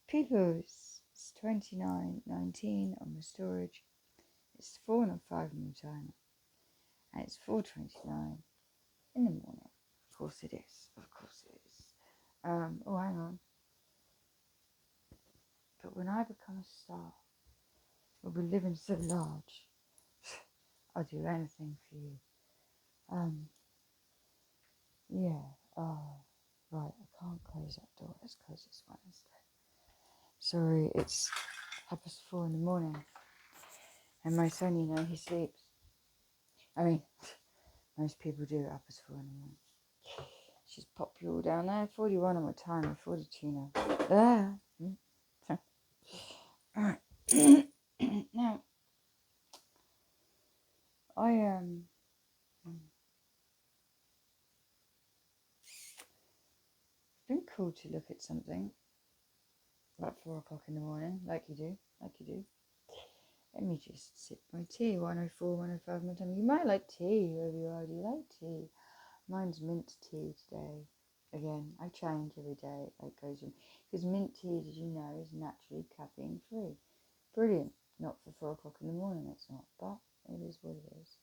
People, it's 29:19 on my storage. It's 4 and 5 in my timer. And it's 4:29 in the morning. Of course it is. Of course it is. Oh, hang on. But when I become a star, we'll be living so large. I'll do anything for you. Yeah. Oh, right. I can't close that door. Let's close this one instead. Sorry, it's 4:30 in the morning. And my son, you know, he sleeps. I mean, most people do at 4:30 in the morning. She's popped you all down there. 41 on my timer, 42 now. Alright. Now, it's been cool to look at something about 4 o'clock in the morning, like you do. Let me just sip my tea. 104, 105 my time. You might like tea, whoever you are. Do you like tea? Mine's mint tea today. Again, I change every day. It goes in. Because mint tea, did you know, is naturally caffeine free. Brilliant. Not for 4 o'clock in the morning, it's not. But it is what it is.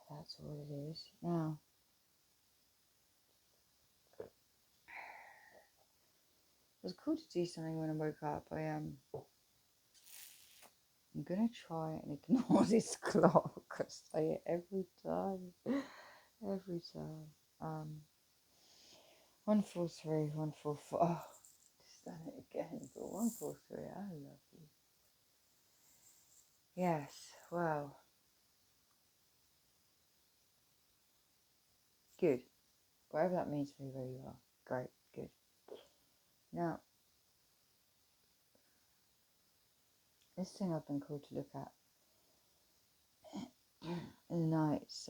That's what it is. Now, it was cool to do something when I woke up. I'm gonna try and ignore this clock. I say it every time. Every time. 143, 144. Oh, just done it again. But 143, I love you. Yes, well. Good. Whatever that means for you where you are. Great, good. Now, this thing I've been called to look at in the night, it's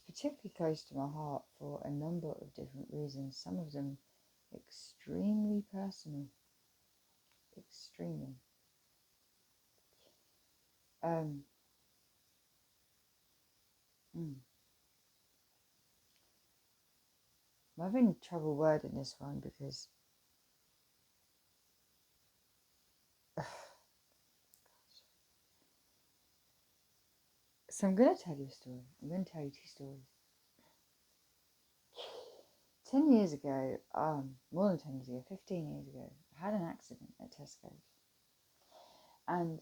particularly close to my heart for a number of different reasons. Some of them extremely personal. Extremely. I'm having trouble wording this one because so I'm going to tell you a story. I'm going to tell you 2 stories. 10 years ago, more than 10 years ago, 15 years ago, I had an accident at Tesco's. And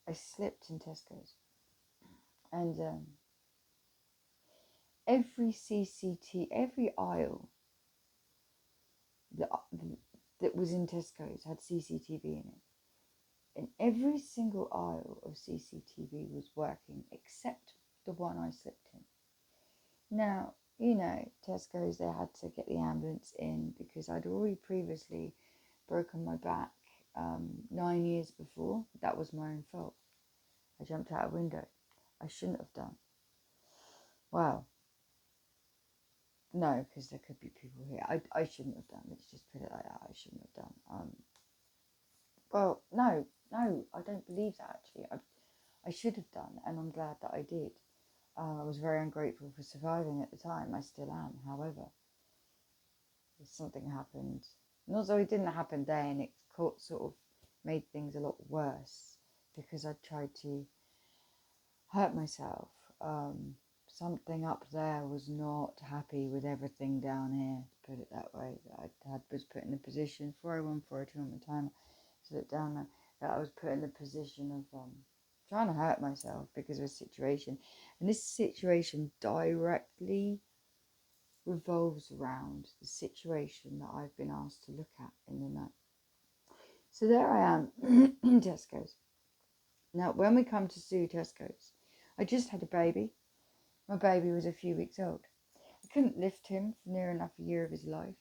I slipped in Tesco's. And every aisle that was in Tesco's had CCTV in it. And every single aisle of CCTV was working except the one I slipped in. Now, you know, Tesco's, they had to get the ambulance in because I'd already previously broken my back 9 years before. That was my own fault. I jumped out a window. I shouldn't have done. Well, no, because there could be people here. I shouldn't have done. Let's just put it like that. I shouldn't have done. Well, no, I don't believe that actually. I should have done, and I'm glad that I did. I was very ungrateful for surviving at the time. I still am. However, something happened. And also, it didn't happen then. It sort of made things a lot worse because I tried to hurt myself. Something up there was not happy with everything down here, to put it that way. I was put in a position, 401, 402 on my time, so that down there, that I was put in the position of trying to hurt myself because of a situation. And this situation directly revolves around the situation that I've been asked to look at in the night. So there I am in Tesco's. Now, when we come to sue Tesco's, I just had a baby. My baby was a few weeks old. I couldn't lift him for near enough a year of his life.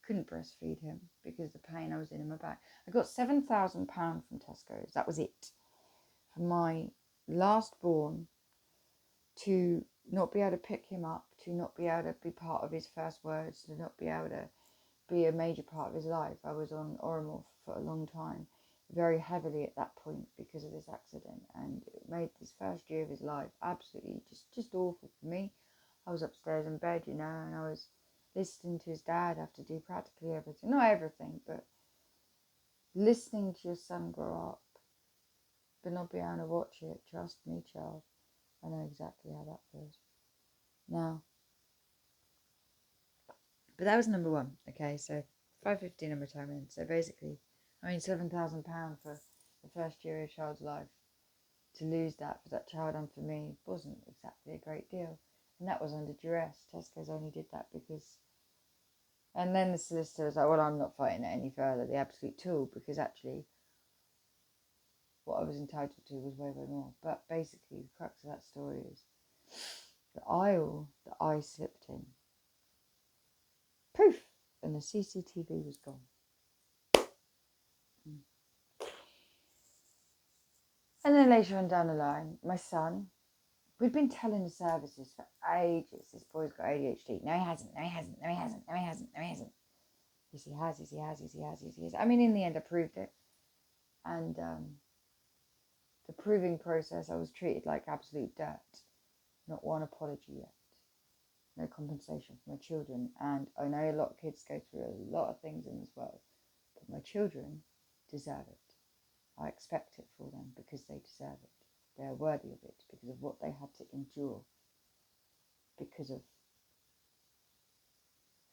Couldn't breastfeed him because of the pain I was in my back. I got £7,000 from Tesco's. That was it. For my last born to not be able to pick him up, to not be able to be part of his first words, to not be able to be a major part of his life. I was on Oromorph for a long time, very heavily at that point because of this accident, and it made this first year of his life absolutely just awful for me. I was upstairs in bed, you know, and I was listening to his dad have to do practically everything. Not everything, but listening to your son grow up, but not being able to watch it. Trust me, child. I know exactly how that feels. Now, but that was number one. Okay, so 550 I'm retiring. So basically, I mean, £7,000 for the first year of a child's life. To lose that for that child and for me wasn't exactly a great deal. And that was under duress. Tesco's only did that because... And then the solicitor was like, well, I'm not fighting it any further, the absolute tool, because actually what I was entitled to was way, way more. But basically, the crux of that story is the aisle that I slipped in. Poof! And the CCTV was gone. And then later on down the line, my son, we'd been telling the services for ages, this boy's got ADHD. No, he hasn't. No, he hasn't. No, he hasn't. No, he hasn't. No, he hasn't. Yes, he has. Yes, he has. Yes, he has. Yes, he has. I mean, in the end, I proved it. And the proving process, I was treated like absolute dirt. Not one apology yet. No compensation for my children. And I know a lot of kids go through a lot of things in this world, but my children deserve it. I expect it for them because they deserve it. They are worthy of it because of what they had to endure, because of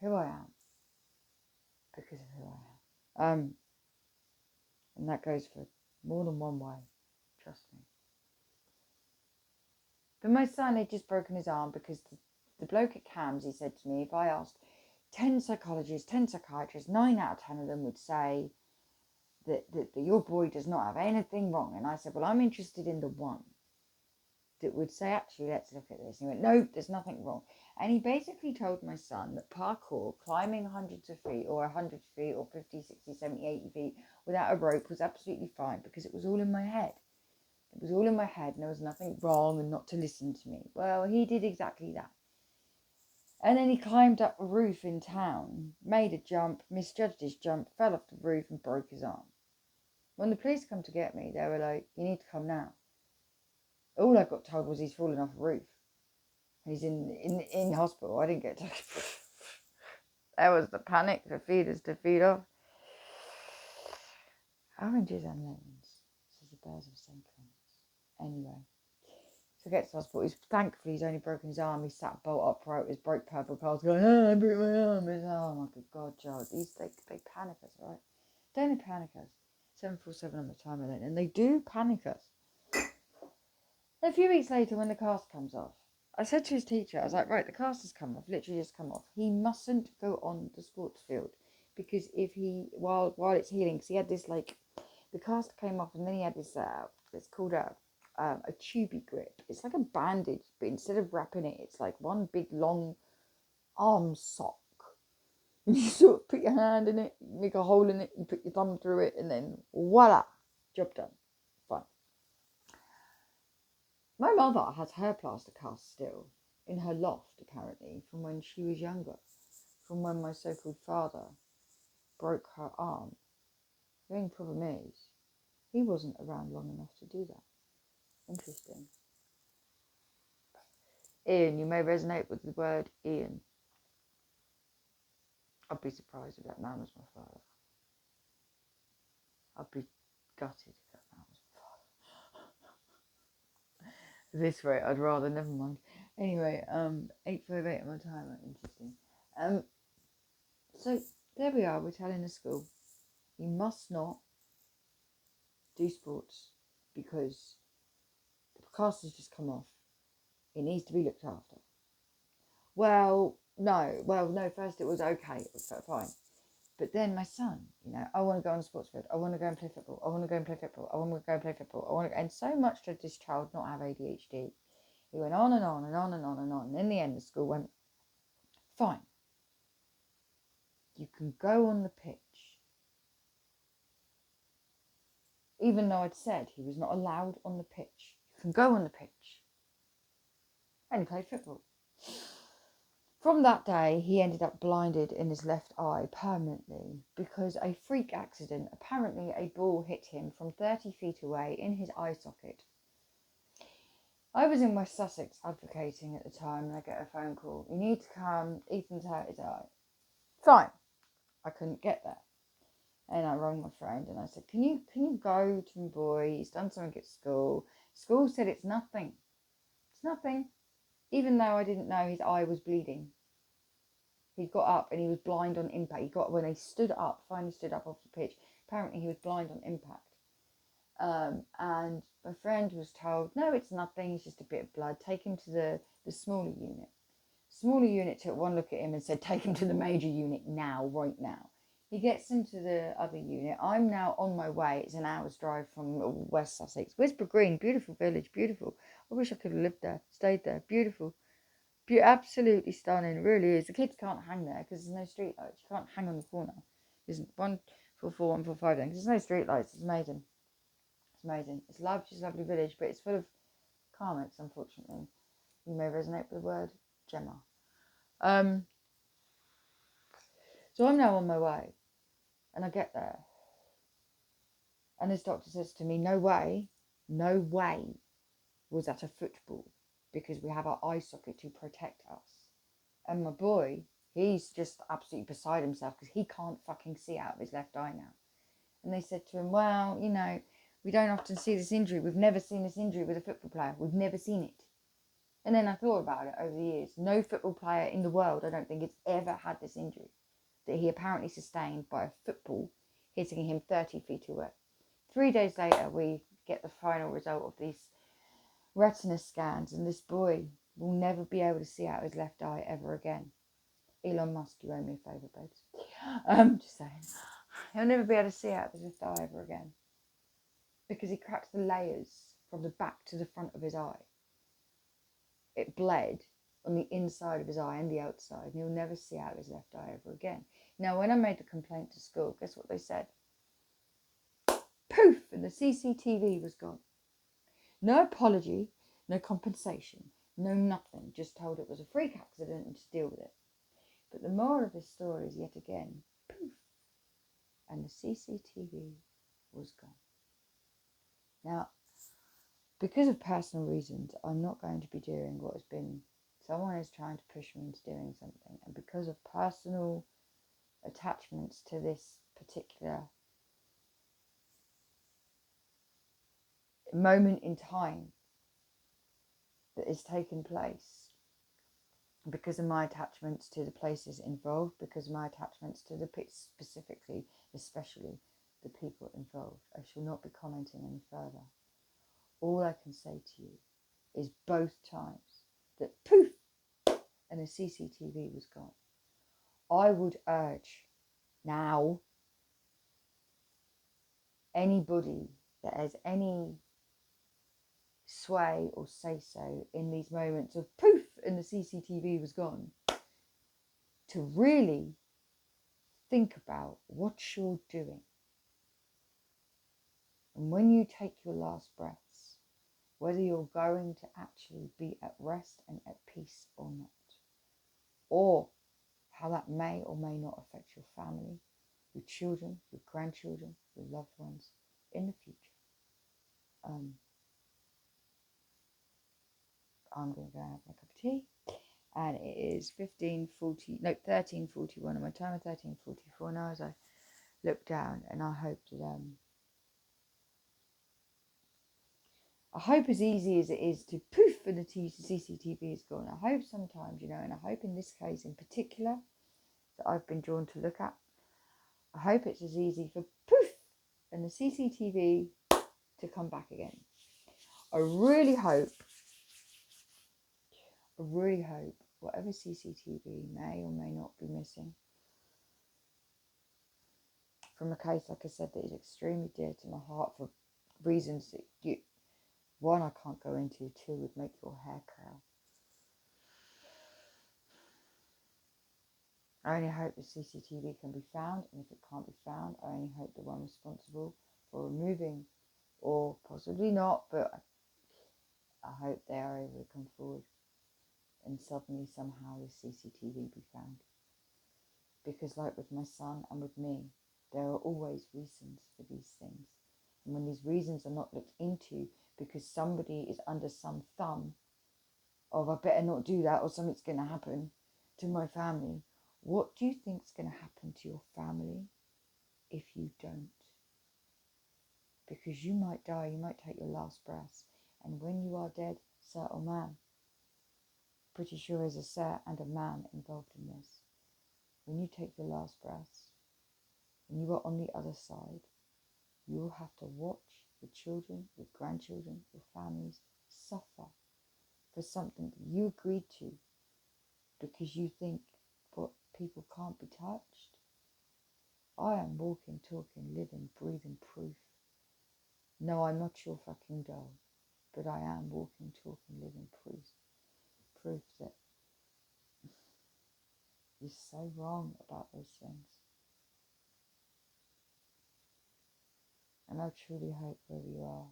who I am, because of who I am. And that goes for more than one way, trust me. But my son had just broken his arm because the bloke at CAMS, he said to me, if I asked 10 psychologists, 10 psychiatrists, 9 out of 10 of them would say that your boy does not have anything wrong. And I said, well, I'm interested in the one that would say, actually, let's look at this. And he went, no, there's nothing wrong. And he basically told my son that parkour, climbing hundreds of feet or 100 feet or 50, 60, 70, 80 feet without a rope was absolutely fine because it was all in my head. It was all in my head and there was nothing wrong and not to listen to me. Well, he did exactly that. And then he climbed up a roof in town, made a jump, misjudged his jump, fell off the roof and broke his arm. When the police come to get me, they were like, you need to come now. All I got told was he's fallen off a roof. He's in hospital. I didn't get to... That was the panic for feeders to feed off. Oranges and lemons, says the bears of St. Clements. Anyway, so he gets to hospital. Thankfully, he's only broken his arm. He sat bolt upright with his broke purple cards going, oh, I broke my arm. Oh my good God, child. They panic us, right? Don't they panic us? 747 on the timer then. And they do panic us. A few weeks later, when the cast comes off, I said to his teacher, I was like, right, the cast has come off, literally just come off. He mustn't go on the sports field because if he, while it's healing, because he had this like, the cast came off and then he had this, it's called a tubey grip. It's like a bandage, but instead of wrapping it, it's like one big long arm sock. And you sort of put your hand in it, you make a hole in it, you put your thumb through it, and then voila, job done. Fine. My mother has her plaster cast still in her loft, apparently, from when she was younger, from when my so-called father broke her arm. The only problem is, he wasn't around long enough to do that. Interesting. Ian, you may resonate with the word Ian. I'd be surprised if that man was my father. I'd be gutted if that man was my father. This rate, I'd rather, never mind. Anyway, 8:58 on my timer, interesting. So there we are, we're telling the school, you must not do sports because the cast has just come off. It needs to be looked after. Well, no, first it was okay, it was fine. But then my son, I want to go on a sports field. I want to go and play football. I want to go and play football. I want to go and play football. And so much did this child not have ADHD. He went on and on and on and on and on. And in the end, the school went, fine. You can go on the pitch. Even though I'd said he was not allowed on the pitch. You can go on the pitch. And he played football. From that day, he ended up blinded in his left eye permanently because a freak accident, apparently a ball hit him from 30 feet away in his eye socket. I was in West Sussex advocating at the time and I get a phone call. You need to come, Ethan's hurt his eye. Fine. I couldn't get there. And I rang my friend and I said, can you go to my boy? He's done something at school. School said it's nothing. It's nothing. Even though I didn't know his eye was bleeding. He got up and he was blind on impact. When they finally stood up off the pitch, apparently he was blind on impact. And my friend was told, no, it's nothing. It's just a bit of blood. Take him to the smaller unit. Smaller unit took one look at him and said, take him to the major unit now, right now. He gets into the other unit. I'm now on my way. It's an hour's drive from West Sussex. Whisper Green, beautiful village, beautiful. I wish I could have lived there, stayed there. Beautiful. Absolutely stunning, it really is. The kids can't hang there because there's no street lights. You can't hang on the corner. There's 144, 145 then because there's no street lights. It's amazing. It's amazing. It's just a lovely village, but it's full of karmics, unfortunately. You may resonate with the word Gemma. So I'm now on my way, and I get there, and this doctor says to me, no way was that a football, because we have our eye socket to protect us. And my boy, he's just absolutely beside himself because he can't fucking see out of his left eye now. And they said to him, well, we don't often see this injury. We've never seen this injury with a football player. We've never seen it. And then I thought about it over the years. No football player in the world, I don't think, has ever had this injury that he apparently sustained by a football hitting him 30 feet away. 3 days later, we get the final result of these retina scans, and this boy will never be able to see out his left eye ever again. Elon Musk, you owe me a favour, babes. Just saying. He'll never be able to see out his left eye ever again because he cracked the layers from the back to the front of his eye. It bled on the inside of his eye and the outside, and he'll never see out his left eye ever again. Now, when I made the complaint to school, guess what they said? Poof! And the CCTV was gone. No apology, no compensation, no nothing. Just told it was a freak accident and to deal with it. But the moral of this story is yet again, poof! And the CCTV was gone. Now, because of personal reasons, I'm not going to be doing what has been. Someone is trying to push me into doing something. And because of personal attachments to this particular moment in time that is taking place, because of my attachments to the places involved, because of my attachments to the specifically, especially the people involved, I shall not be commenting any further. All I can say to you is both times that poof and the CCTV was gone. I would urge now anybody that has any sway or say so in these moments of poof and the CCTV was gone to really think about what you're doing. And when you take your last breaths, whether you're going to actually be at rest and at peace or not, or how that may or may not affect your family, your children, your grandchildren, your loved ones in the future. I'm going to go and have my cup of tea, and it is 13:41 on my timer, 13:44 now as I look down, and I hope that I hope as easy as it is to poof and the CCTV is gone. I hope sometimes, and I hope in this case in particular that I've been drawn to look at, I hope it's as easy for poof and the CCTV to come back again. I really hope whatever CCTV may or may not be missing from a case, like I said, that is extremely dear to my heart for reasons that one, I can't go into, two, would make your hair curl. I only hope the CCTV can be found, and if it can't be found, I only hope the one responsible for removing, or possibly not, but I hope they are able to come forward and suddenly somehow the CCTV be found. Because like with my son and with me, there are always reasons for these things. And when these reasons are not looked into because somebody is under some thumb of I better not do that or something's going to happen to my family, What do you think's going to happen to your family if you don't? Because you might die, you might take your last breath, and when you are dead, sir or man, pretty sure there's a sir and a man involved in this. When you take your last breath, and you are on the other side, you will have to watch your children, your grandchildren, your families suffer for something that you agreed to because you think what people can't be touched. I am walking, talking, living, breathing proof. No, I'm not your fucking doll, but I am walking, talking, living proof. Proof that you're so wrong about those things. And I truly hope wherever you are,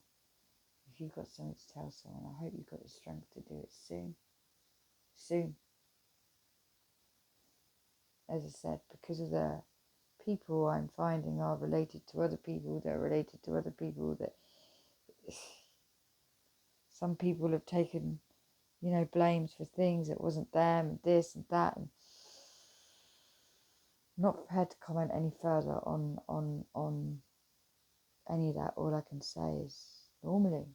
if you've got something to tell someone, I hope you've got the strength to do it soon. Soon. As I said, because of the people I'm finding are related to other people, they're related to other people, that some people have taken, blames for things that wasn't them, and this and that, and I'm not prepared to comment any further on any of that. All I can say is normally,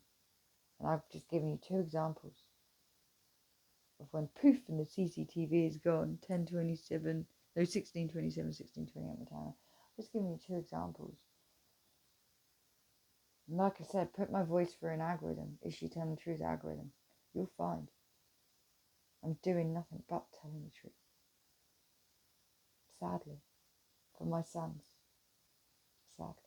and I've just given you 2 examples of when poof and the CCTV is gone, 10:27, no, 16:27, 16:20 at the time. I've just given you 2 examples. And like I said, put my voice through an algorithm. Is she telling the truth algorithm? You'll find I'm doing nothing but telling the truth. Sadly. For my sons. Sadly.